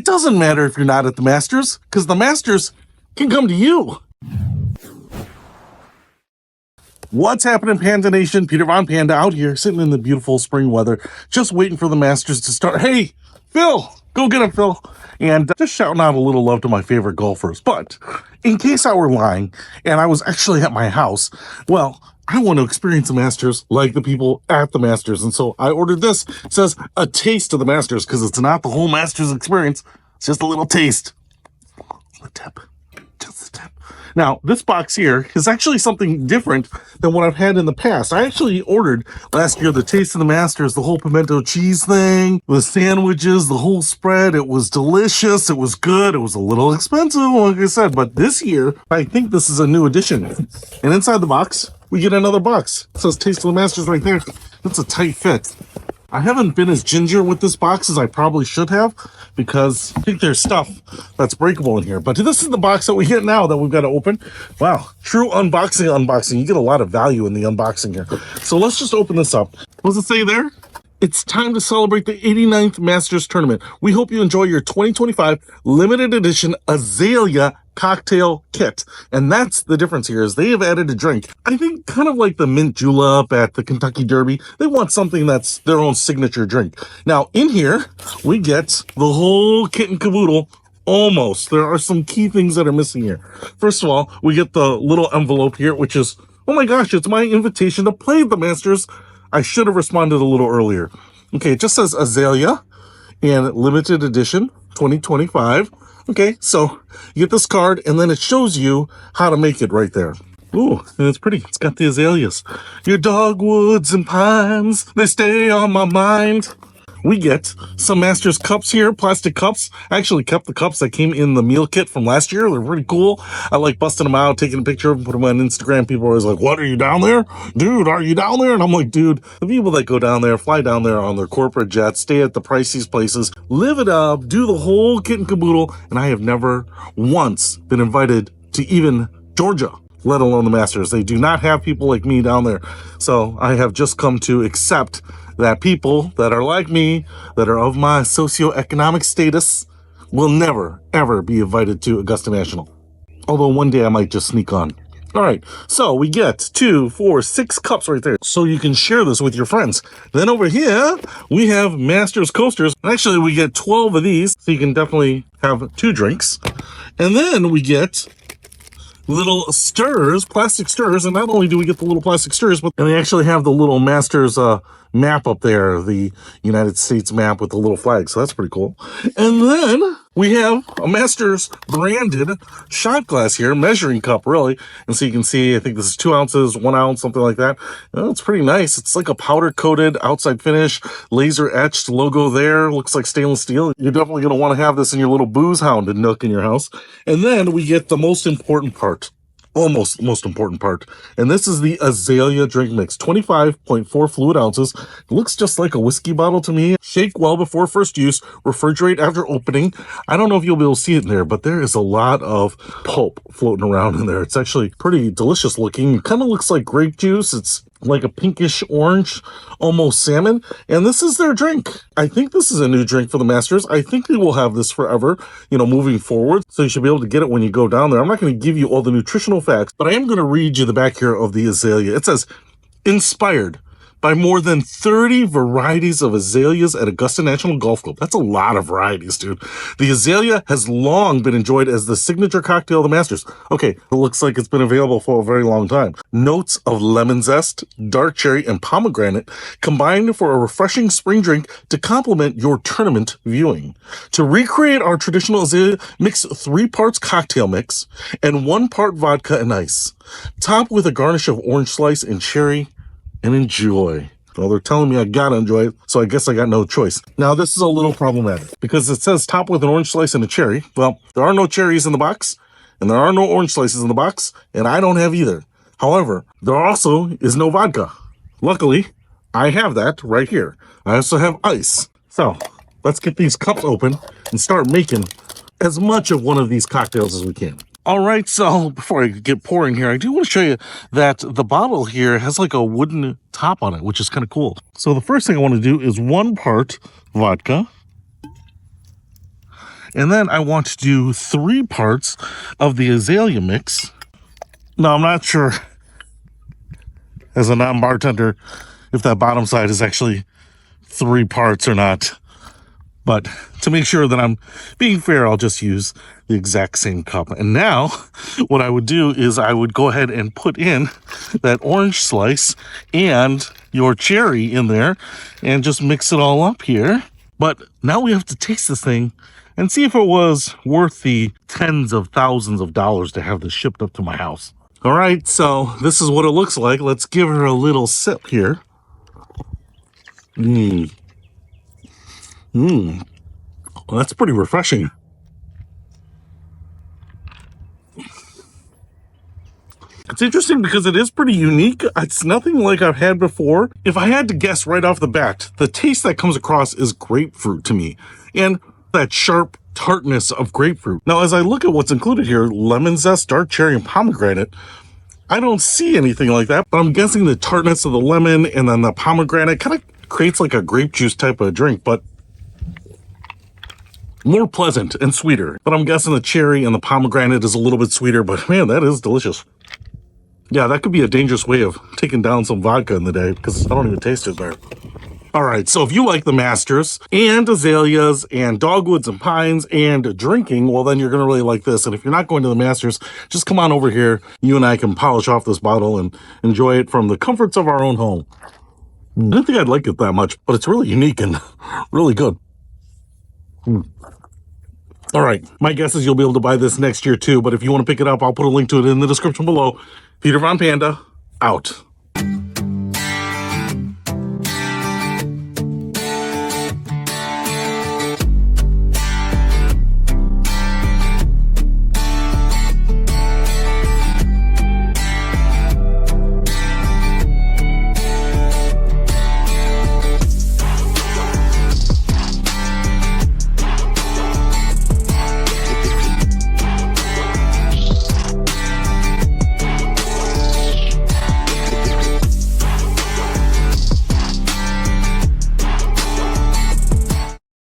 doesn't matter if you're not at the Masters, because the Masters can come to you. What's happening, Panda Nation? Peter Von Panda out here, sitting in the beautiful spring weather, just waiting for the Masters to start. Hey, Phil, go get him, Phil. And just shouting out a little love to my favorite golfers. But in case I were lying and I was actually at my house, well, I want to experience the Masters like the people at the Masters. And so I ordered this. It says a taste of the Masters, because it's not the whole Masters experience. It's just a little taste. A tip. Just a tip. Now, this box here is actually something different than what I've had in the past. I actually ordered last year the Taste of the Masters, the whole pimento cheese thing, the sandwiches, the whole spread. It was delicious. It was good. It was a little expensive, like I said. But this year, I think this is a new addition. And inside the box, we get another box. It says Taste of the Masters right there. It's a tight fit. I haven't been as ginger with this box as I probably should have, because I think there's stuff that's breakable in here. But this is the box that we get now that we've got to open. Wow, true unboxing. You get a lot of value in the unboxing here. So let's just open this up. What does it say there? It's time to celebrate the 89th Masters Tournament. We hope you enjoy your 2025 Limited Edition Azalea cocktail kit. And that's the difference here, is they have added a drink. I think kind of like the mint julep at the Kentucky Derby. They want something that's their own signature drink. Now, in here, we get the whole kit and caboodle. Almost. There are some key things that are missing here. First of all, we get the little envelope here, which is, oh my gosh, it's my invitation to play at the Masters. I should have responded a little earlier. Okay, it just says Azalea and Limited Edition 2025. Okay, so you get this card, and then it shows you how to make it right there. Ooh, and it's pretty. It's got the azaleas. Your dogwoods and pines, they stay on my mind. We get some Masters cups here, plastic cups. I actually kept the cups that came in the meal kit from last year. They're pretty cool. I like busting them out, taking a picture of them, putting them on Instagram. People are always like, what, are you down there? Dude, are you down there? And I'm like, dude, the people that go down there, fly down there on their corporate jets, stay at the priciest places, live it up, do the whole kit and caboodle. And I have never once been invited to even Georgia, let alone the Masters. They do not have people like me down there. So I have just come to accept that people that are like me, that are of my socioeconomic status, will never, ever be invited to Augusta National. Although one day I might just sneak on. All right, so we get 2, 4, 6 cups right there, so you can share this with your friends. Then over here, we have Masters coasters. Actually, we get 12 of these, so you can definitely have 2 drinks. And then we get little stirrers, plastic stirrers, and not only do we get the little plastic stirrers, but they actually have the little Masters map up there, the United States map with the little flag, so that's pretty cool. And then we have a Masters branded shot glass here, measuring cup, really. And so you can see, I think this is 2 ounces, 1 ounce, something like that. Oh, it's pretty nice. It's like a powder-coated outside finish, laser-etched logo there. Looks like stainless steel. You're definitely going to want to have this in your little booze hound and nook in your house. And then we get the most important part. Almost most important part. And this is the Azalea drink mix, 25.4 fluid ounces. It looks just like a whiskey bottle to me. Shake well before first use, refrigerate after opening. I don't know if you'll be able to see it in there, but there is a lot of pulp floating around in there. It's actually pretty delicious looking. It kind of looks like grape juice. It's like a pinkish orange, almost salmon. And this is their drink. I think this is a new drink for the Masters. I think they will have this forever, moving forward. So you should be able to get it when you go down there. I'm not going to give you all the nutritional facts, but I am going to read you the back here of the Azalea. It says, inspired by more than 30 varieties of azaleas at Augusta National Golf Club. That's a lot of varieties, dude. The Azalea has long been enjoyed as the signature cocktail of the Masters. Okay, it looks like it's been available for a very long time. Notes of lemon zest, dark cherry, and pomegranate combined for a refreshing spring drink to complement your tournament viewing. To recreate our traditional Azalea, mix 3 parts cocktail mix and 1 part vodka and ice. Top with a garnish of orange slice and cherry, and enjoy. Well, they're telling me I gotta enjoy it, so I guess I got no choice. Now, this is a little problematic because it says top with an orange slice and a cherry. Well, there are no cherries in the box, and there are no orange slices in the box, and I don't have either. However, there also is no vodka. Luckily, I have that right here. I also have ice. So, let's get these cups open and start making as much of one of these cocktails as we can. All right, so before I get pouring here, I do want to show you that the bottle here has like a wooden top on it, which is kind of cool. So the first thing I want to do is 1 part vodka And then I want to do 3 parts of the azalea mix. Now, I'm not sure, as a non-bartender, if that bottom side is actually 3 parts or not. But to make sure that I'm being fair, I'll just use the exact same cup. And now what I would do is I would go ahead and put in that orange slice and your cherry in there and just mix it all up here. But now we have to taste this thing and see if it was worth the tens of thousands of dollars to have this shipped up to my house. All right, so this is what it looks like. Let's give her a little sip here. Well, that's pretty refreshing. It's interesting because it is pretty unique. It's nothing like I've had before. If I had to guess right off the bat, the taste that comes across is grapefruit to me, and that sharp tartness of grapefruit. Now, as I look at what's included here, lemon zest, dark cherry, and pomegranate, I don't see anything like that, but I'm guessing the tartness of the lemon and then the pomegranate kind of creates like a grape juice type of drink, but more pleasant and sweeter. But I'm guessing the cherry and the pomegranate is a little bit sweeter, but man, that is delicious. Yeah, that could be a dangerous way of taking down some vodka in the day because I don't even taste it there. All right, so if you like the Masters and azaleas and dogwoods and pines and drinking, well, then you're going to really like this. And if you're not going to the Masters, just come on over here. You and I can polish off this bottle and enjoy it from the comforts of our own home. I didn't think I'd like it that much, but it's really unique and really good. All right, my guess is you'll be able to buy this next year too, but if you want to pick it up, I'll put a link to it in the description below. Peter Von Panda, out.